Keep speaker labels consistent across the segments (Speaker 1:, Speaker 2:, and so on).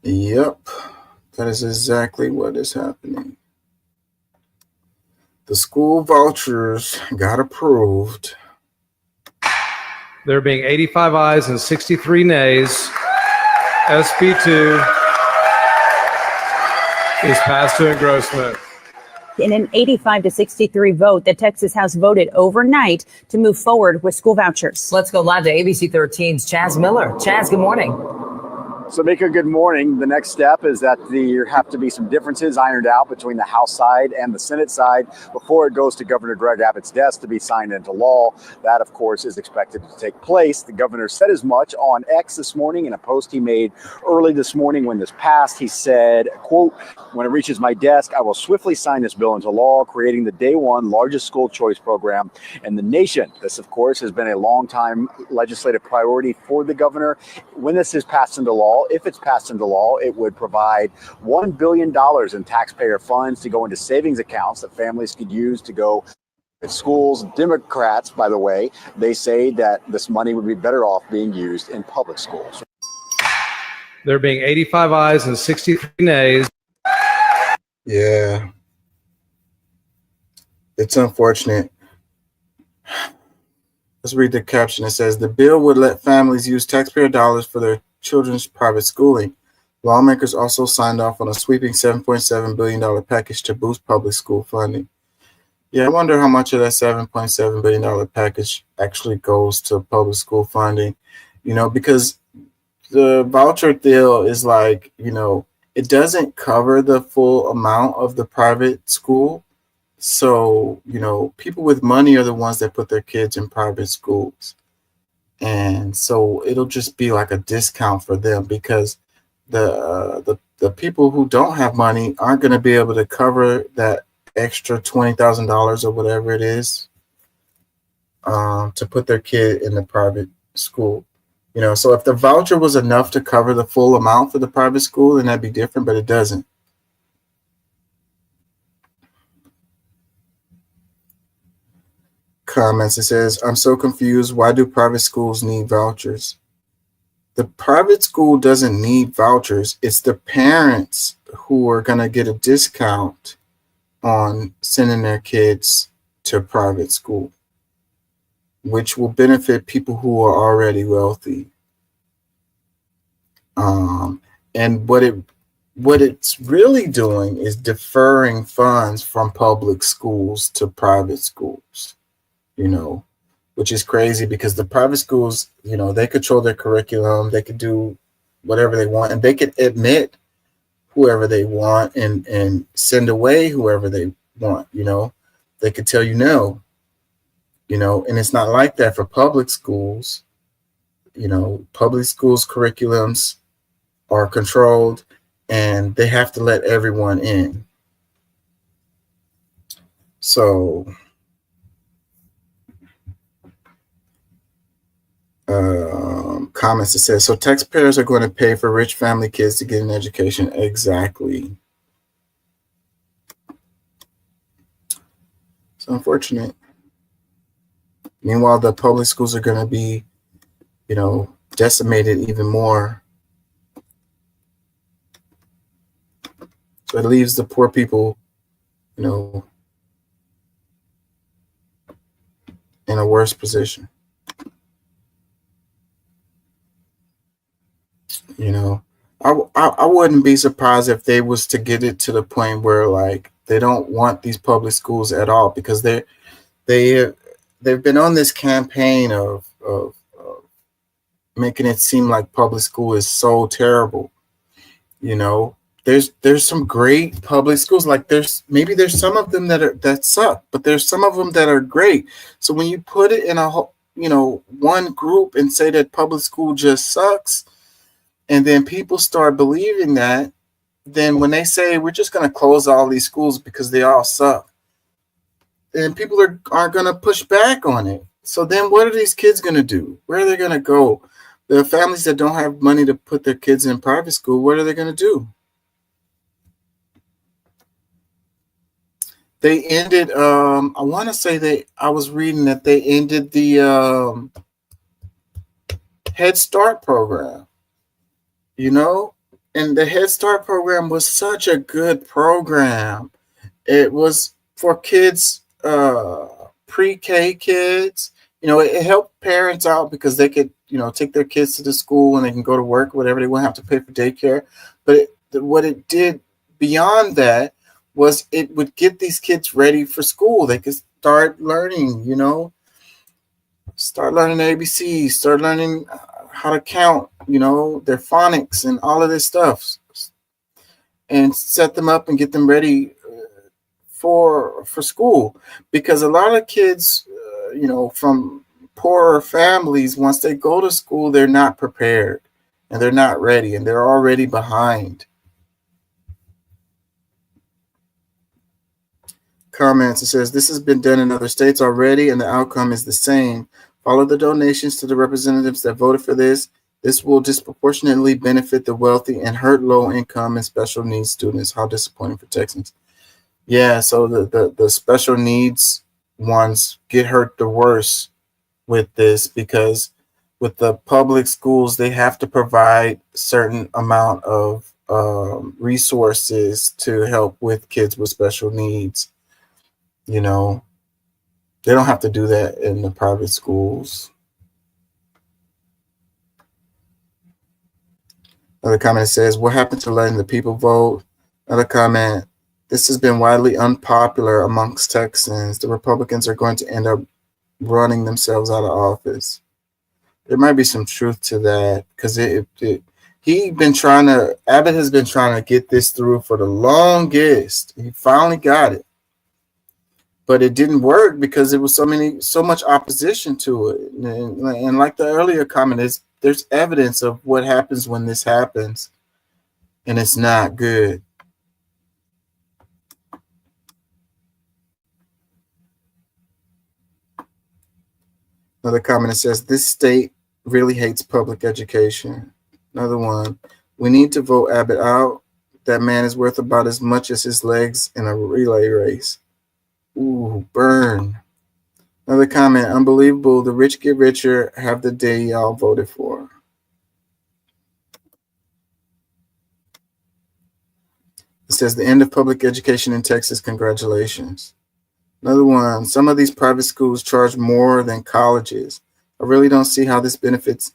Speaker 1: Yep, that is exactly what is happening. The school vouchers got approved.
Speaker 2: There being 85 ayes and 63 nays, SB2 is passed to engrossment.
Speaker 3: In an 85 to 63 vote, the Texas House voted overnight to move forward with school vouchers.
Speaker 4: Let's go live to ABC 13's Chaz Miller. Chaz, good morning.
Speaker 5: So, Mika, good morning. The next step is that there have to be some differences ironed out between the House side and the Senate side before it goes to Governor Greg Abbott's desk to be signed into law. That, of course, is expected to take place. The governor said as much on X this morning in a post he made early this morning when this passed. He said, quote, "When it reaches my desk, I will swiftly sign this bill into law, creating the day one largest school choice program in the nation." This, of course, has been a long time legislative priority for the governor. When this is passed into law, if it's passed into law, it would provide $1 billion in taxpayer funds to go into savings accounts that families could use to go to schools. Democrats, by the way, they say that this money would be better off being used in public schools.
Speaker 2: There being 85 ayes and 63 nays.
Speaker 1: Yeah. It's unfortunate. Let's read the caption. It says, the bill would let families use taxpayer dollars for their children's private schooling. Lawmakers also signed off on a sweeping $7.7 billion package to boost public school funding. Yeah, I wonder how much of that $7.7 billion package actually goes to public school funding, because the voucher deal is like, it doesn't cover the full amount of the private school. So, people with money are the ones that put their kids in private schools. And so it'll just be like a discount for them because the people who don't have money aren't going to be able to cover that extra $20,000 or whatever it is to put their kid in the private school. So if the voucher was enough to cover the full amount for the private school, then that'd be different, but it doesn't. Comments. It says, I'm so confused. Why do private schools need vouchers? The private school doesn't need vouchers. It's the parents who are going to get a discount on sending their kids to private school, which will benefit people who are already wealthy. And what it's really doing is deferring funds from public schools to private schools. Which is crazy because the private schools, they control their curriculum. They could do whatever they want, and they could admit whoever they want and send away whoever they want. They could tell you no, and it's not like that for public schools. Public schools curriculums are controlled and they have to let everyone in. So, comments that says, so taxpayers are going to pay for rich family kids to get an education. Exactly. It's unfortunate. Meanwhile, the public schools are going to be, decimated even more. So it leaves the poor people, in a worse position. I wouldn't be surprised if they was to get it to the point where like they don't want these public schools at all because they've been on this campaign of making it seem like public school is so terrible. There's some great public schools. Like there's some of them that suck, but there's some of them that are great. So when you put it in a one group and say that public school just sucks, and then people start believing that, then when they say we're just going to close all these schools because they all suck, then people are going to push back on it. So then what are these kids going to do? Where are they going to go? The families that don't have money to put their kids in private school, what are they going to do? They ended, I want to say I was reading that they ended the Head Start program. And And the Head Start program was such a good program. It was for kids, pre-K kids. It helped parents out because they could, take their kids to the school and they can go to work, whatever. They wouldn't have to pay for daycare. But what it did beyond that was it would get these kids ready for school. They could start learning, start learning ABCs, start learning how to count, their phonics and all of this stuff, and set them up and get them ready for school. Because a lot of kids, from poorer families, once they go to school, they're not prepared and they're not ready and they're already behind. Comments, it says, this has been done in other states already and the outcome is the same. Follow the donations to the representatives that voted for this. This will disproportionately benefit the wealthy and hurt low income and special needs students. How disappointing for Texans. Yeah, so the special needs ones get hurt the worst with this, because with the public schools, they have to provide certain amount of resources to help with kids with special needs. They don't have to do that in the private schools. Another comment says, what happened to letting the people vote? Another comment, this has been widely unpopular amongst Texans. The Republicans are going to end up running themselves out of office. There might be some truth to that, because Abbott has been trying to get this through for the longest. He finally got it. But it didn't work because there was so much opposition to it. And like the earlier comment is, there's evidence of what happens when this happens, and it's not good. Another comment that says, this state really hates public education. Another one, we need to vote Abbott out. That man is worth about as much as his legs in a relay race. Ooh, burn. Another comment, unbelievable. The rich get richer. Have the day y'all voted for. It says, the end of public education in Texas. Congratulations. Another one, some of these private schools charge more than colleges. I really don't see how this benefits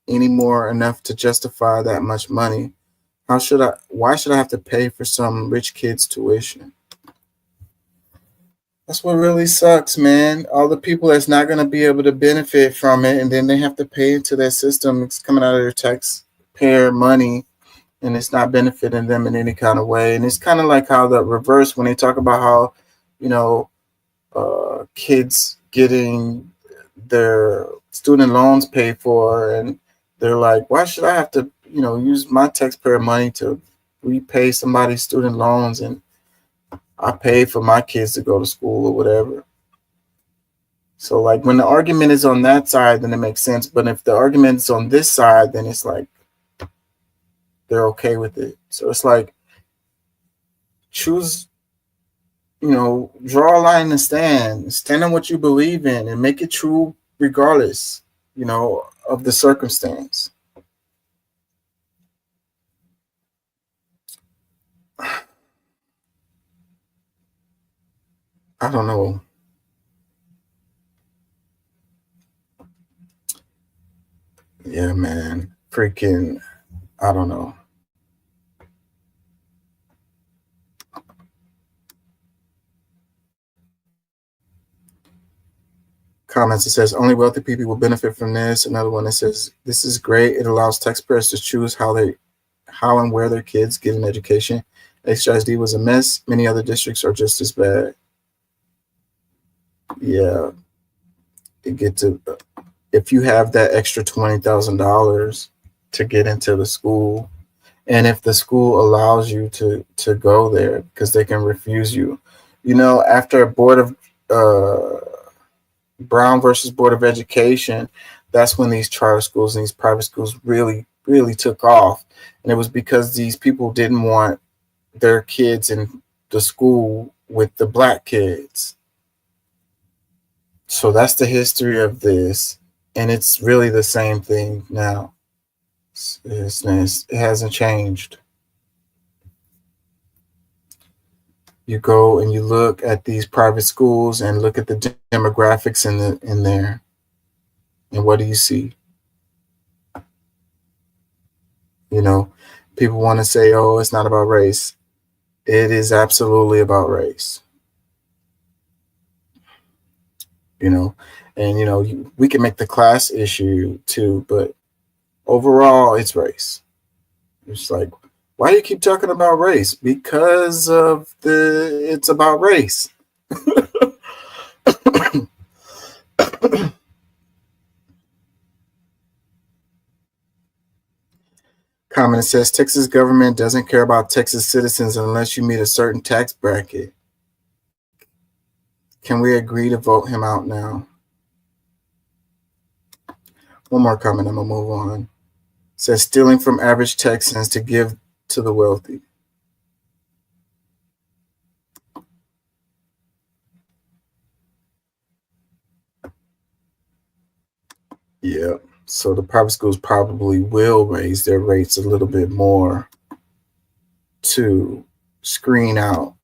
Speaker 1: anymore enough to justify that much money. Why should I have to pay for some rich kid's tuition? That's what really sucks, man. All the people that's not going to be able to benefit from it, and then they have to pay into that system. It's coming out of their taxpayer money, and it's not benefiting them in any kind of way. And it's kind of like how the reverse, when they talk about how, kids getting their student loans paid for, and they're like, why should I have to, use my taxpayer money to repay somebody's student loans, and I pay for my kids to go to school or whatever. So like when the argument is on that side, then it makes sense. But if the argument's on this side, then it's like they're okay with it. So it's like, choose, draw a line in the stand on what you believe in, and make it true regardless, of the circumstance. I don't know. Yeah, man. Freaking, I don't know. Comments, it says, only wealthy people will benefit from this. Another one that says, this is great. It allows taxpayers to choose how and where their kids get an education. HISD was a mess. Many other districts are just as bad. Yeah, if you have that extra $20,000 to get into the school, and if the school allows you to go there, because they can refuse you, after Brown versus Board of Education, that's when these charter schools and these private schools really, really took off. And it was because these people didn't want their kids in the school with the black kids. So that's the history of this, and it's really the same thing now. It hasn't changed. You go and you look at these private schools and look at the demographics in there, and what do you see? You know, people want to say, "Oh, it's not about race." It is absolutely about race. You know, and we can make the class issue too, but overall, it's race. It's like, why do you keep talking about race? Because it's about race. Comment says Texas government doesn't care about Texas citizens unless you meet a certain tax bracket. Can we agree to vote him out now? One more comment, I'm gonna move on. Says stealing from average Texans to give to the wealthy. Yeah. So the private schools probably will raise their rates a little bit more to screen out